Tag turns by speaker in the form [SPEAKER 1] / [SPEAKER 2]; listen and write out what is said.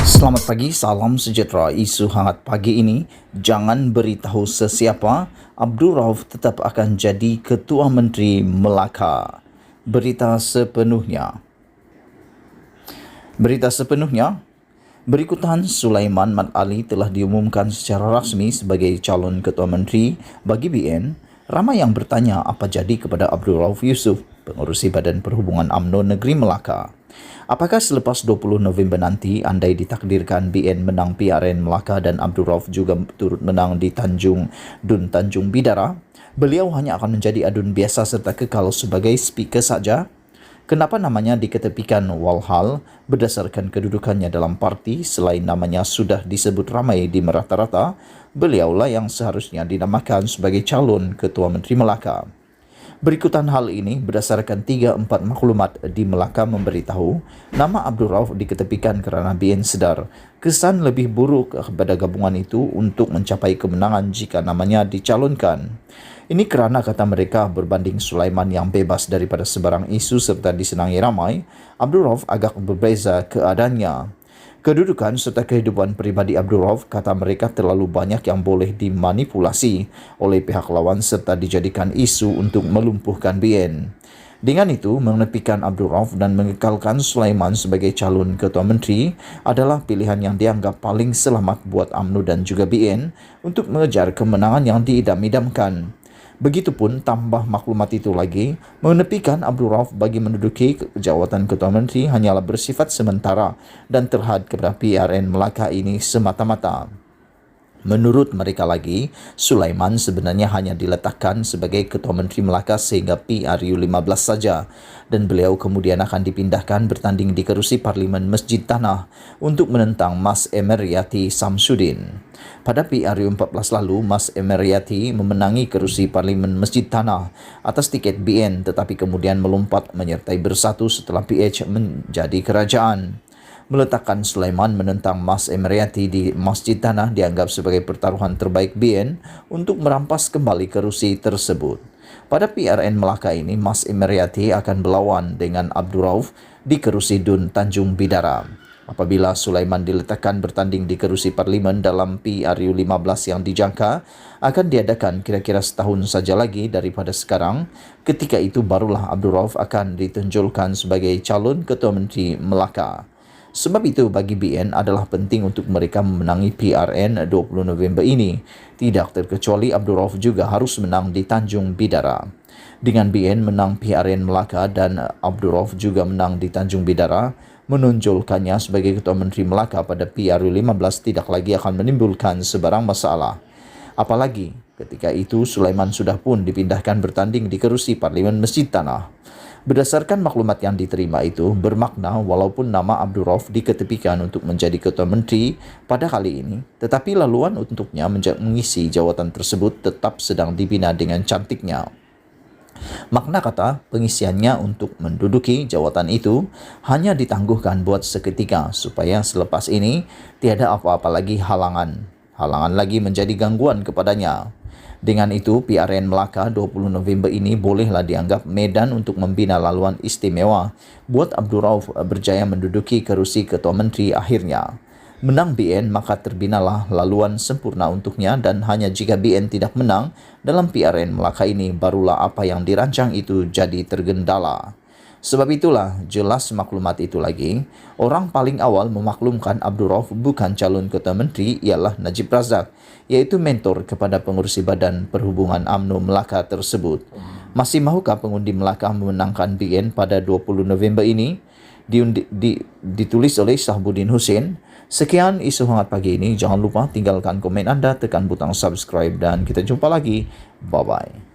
[SPEAKER 1] Selamat pagi, salam sejahtera. Isu hangat pagi ini, jangan beritahu sesiapa, Abdul Rauf tetap akan jadi Ketua Menteri Melaka. Berita sepenuhnya. Berikutan, Sulaiman Mat Ali telah diumumkan secara rasmi sebagai calon Ketua Menteri bagi BN. Ramai yang bertanya apa jadi kepada Abdul Rauf Yusuf, pengurusi Badan Perhubungan UMNO Negeri Melaka. Apakah selepas 20 November nanti, andai ditakdirkan BN menang PRN Melaka dan Abdul Rauf juga turut menang di Tanjung Bidara, beliau hanya akan menjadi adun biasa serta kekal sebagai speaker saja? Kenapa namanya diketepikan walhal berdasarkan kedudukannya dalam parti selain namanya sudah disebut ramai di merata-rata, beliaulah yang seharusnya dinamakan sebagai calon Ketua Menteri Melaka. Berikutan hal ini berdasarkan 3-4 maklumat di Melaka memberitahu nama Abdul Rauf diketepikan kerana BN sedar kesan lebih buruk kepada gabungan itu untuk mencapai kemenangan jika namanya dicalonkan. Ini kerana kata mereka berbanding Sulaiman yang bebas daripada sebarang isu serta disenangi ramai, Abdul Rauf agak berbeza keadaannya. Kedudukan serta kehidupan peribadi Abdul Rauf kata mereka terlalu banyak yang boleh dimanipulasi oleh pihak lawan serta dijadikan isu untuk melumpuhkan BN. Dengan itu, menepikan Abdul Rauf dan mengekalkan Sulaiman sebagai calon Ketua Menteri adalah pilihan yang dianggap paling selamat buat UMNO dan juga BN untuk mengejar kemenangan yang diidam-idamkan. Begitupun tambah maklumat itu lagi, menepikan Abdul Rauf bagi menduduki jawatan Ketua Menteri hanyalah bersifat sementara dan terhad kepada PRN Melaka ini semata-mata. Menurut mereka lagi, Sulaiman sebenarnya hanya diletakkan sebagai Ketua Menteri Melaka sehingga PRU 15 saja dan beliau kemudian akan dipindahkan bertanding di kerusi Parlimen Masjid Tanah untuk menentang Mas Emeryati Samsudin. Pada PRU 14 lalu, Mas Emeryati memenangi kerusi Parlimen Masjid Tanah atas tiket BN tetapi kemudian melompat menyertai Bersatu setelah PH menjadi kerajaan. Meletakkan Sulaiman menentang Mas Emeryati di Masjid Tanah dianggap sebagai pertaruhan terbaik BN untuk merampas kembali kerusi tersebut. Pada PRN Melaka ini, Mas Emeryati akan berlawan dengan Abdul Rauf di kerusi Dun Tanjung Bidara. Apabila Sulaiman diletakkan bertanding di kerusi Parlimen dalam PRU 15 yang dijangka akan diadakan kira-kira setahun saja lagi daripada sekarang, ketika itu barulah Abdul Rauf akan ditunjulkan sebagai calon Ketua Menteri Melaka. Sebab itu bagi BN adalah penting untuk mereka memenangi PRN 20 November ini. Tidak terkecuali Abdul Rauf juga harus menang di Tanjung Bidara. Dengan BN menang PRN Melaka dan Abdul Rauf juga menang di Tanjung Bidara, menonjolkannya sebagai Ketua Menteri Melaka pada PRU 15 tidak lagi akan menimbulkan sebarang masalah. Apalagi ketika itu Sulaiman sudah pun dipindahkan bertanding di kerusi Parlimen Masjid Tanah. Berdasarkan maklumat yang diterima itu, bermakna walaupun nama Abdul Rauf diketepikan untuk menjadi Ketua Menteri pada kali ini, tetapi laluan untuknya mengisi jawatan tersebut tetap sedang dibina dengan cantiknya. Makna kata pengisiannya untuk menduduki jawatan itu hanya ditangguhkan buat seketika supaya selepas ini tiada apa-apa lagi halangan lagi menjadi gangguan kepadanya. Dengan itu, PRN Melaka 20 November ini bolehlah dianggap medan untuk membina laluan istimewa buat Abdul Rauf berjaya menduduki kerusi Ketua Menteri akhirnya. Menang BN maka terbinalah laluan sempurna untuknya dan hanya jika BN tidak menang dalam PRN Melaka ini barulah apa yang dirancang itu jadi tergendala. Sebab itulah jelas maklumat itu lagi, orang paling awal memaklumkan Abdul Rauf bukan calon Ketua Menteri ialah Najib Razak, iaitu mentor kepada pengurusi Badan Perhubungan UMNO Melaka tersebut. Masih mahukah pengundi Melaka memenangkan BN pada 20 November ini? Ditulis oleh Sahbuddin Hussein. Sekian isu hangat pagi ini. Jangan lupa tinggalkan komen anda, tekan butang subscribe dan kita jumpa lagi. Bye-bye.